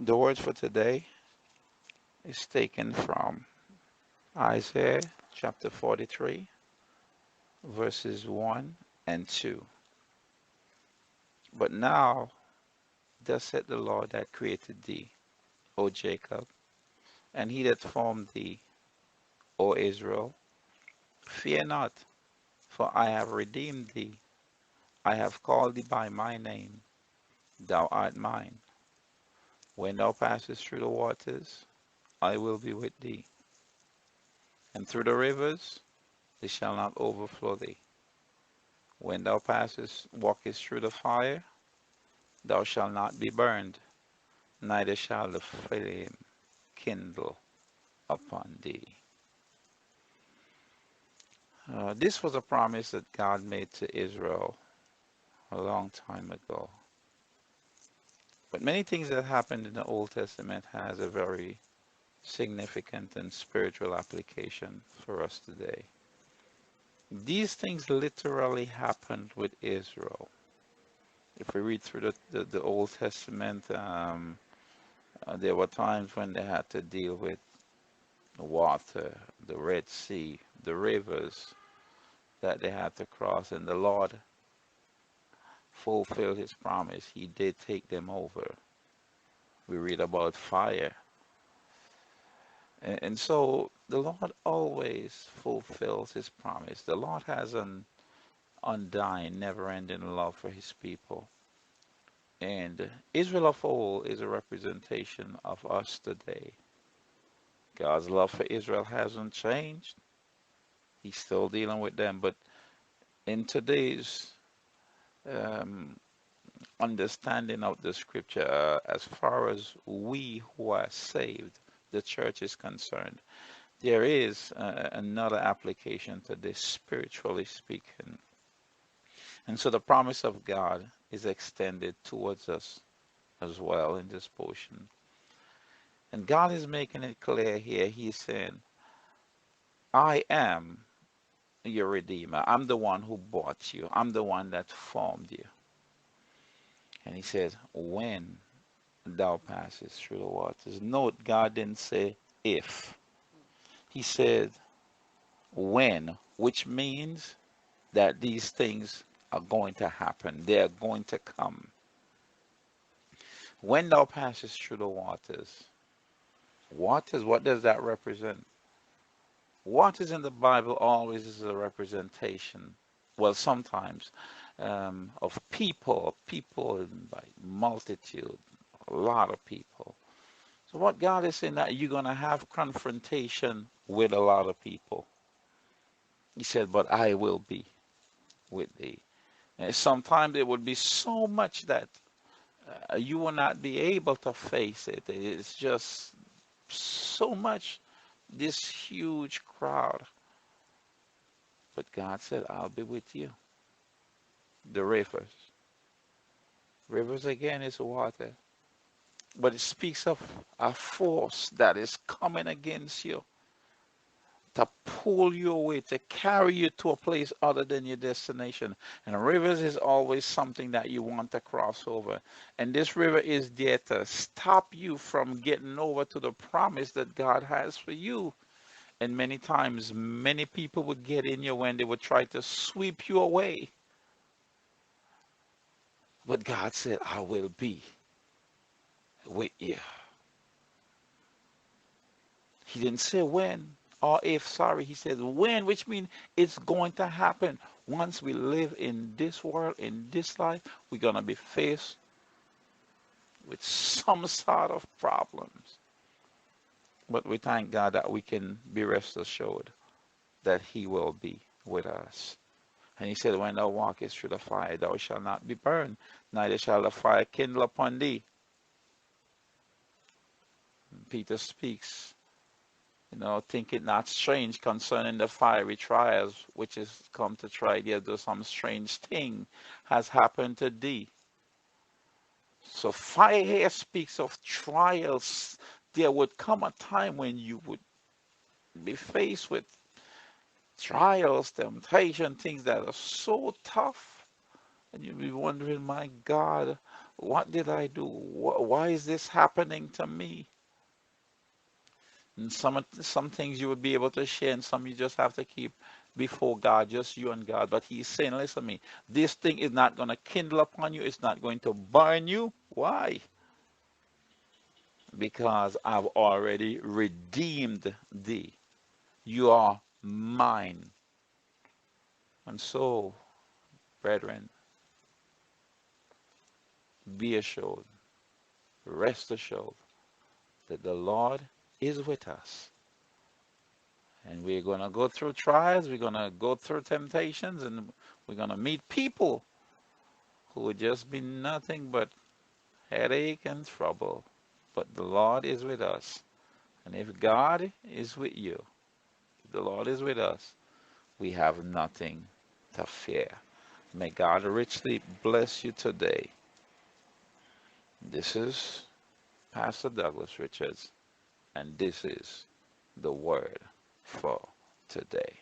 The word for today is taken from Isaiah chapter 43, verses 1 and 2. But now, thus saith the Lord that created thee, O Jacob, and he that formed thee, O Israel, fear not, for I have redeemed thee. I have called thee by my name, thou art mine. When thou passest through the waters, I will be with thee, and through the rivers, they shall not overflow thee. When thou walkest through the fire, thou shalt not be burned, neither shall the flame kindle upon thee. This was a promise that God made to Israel a long time ago. But many things that happened in the Old Testament has a very significant and spiritual application for us today. These things literally happened with Israel. If we read through the Old Testament, there were times when they had to deal with the water, the Red Sea, the rivers that they had to cross, and the Lord fulfilled his promise. He did take them over. We read about fire. And so the Lord always fulfills his promise. The Lord has an undying, never-ending love for his people. And Israel of old is a representation of us today. God's love for Israel hasn't changed. He's still dealing with them. But in today's um, understanding of the scripture, as far as we who are saved, the church is concerned, there is another application to this, spiritually speaking. And so the promise of God is extended towards us as well in this portion. And God is making it clear here. He's saying, I am your Redeemer. I'm the one who bought you. I'm the one that formed you. And he says, when thou passest through the waters. Note, God didn't say if. He said when, which means that these things are going to happen. They are going to come. When thou passest through the waters. Waters, what does that represent? Waters in the Bible always is a representation, well, sometimes, of people by multitude, a lot of people. So what God is saying that you're going to have confrontation with a lot of people. He said, but I will be with thee. And sometimes it would be so much that you will not be able to face it. It's just so much, this huge crowd. But God said, I'll be with you. The rivers. Rivers again is water. But it speaks of a force that is coming against you to pull you away, to carry you to a place other than your destination. And rivers is always something that you want to cross over. And this river is there to stop you from getting over to the promise that God has for you. And many times, many people would get in you when they would try to sweep you away. But God said, I will be with you. He didn't say when or if, sorry. He said when, which means it's going to happen. Once we live in this world, in this life, we're going to be faced with some sort of problems. But we thank God that we can be rest assured that he will be with us. And he said, when thou walkest through the fire, thou shalt not be burned, neither shall the fire kindle upon thee. Peter speaks, think it not strange concerning the fiery trials which is come to try thee, though some strange thing has happened to thee. So fire here speaks of trials. There would come a time when you would be faced with trials, temptation, things that are so tough. And you'll be wondering, my God, what did I do? Why is this happening to me? And some things you would be able to share, and some you just have to keep before God, just you and God. But He's saying, listen to me, this thing is not going to kindle upon you, it's not going to burn you. Why? Because I've already redeemed thee. You are mine. And so, brethren, be assured, rest assured that the Lord is with us. And we're going to go through trials, we're going to go through temptations, and we're going to meet people who would just be nothing but headache and trouble. But the Lord is with us. And if God is with you, if the Lord is with us, we have nothing to fear. May God richly bless you today. This is Pastor Douglas Richards, and this is the word for today.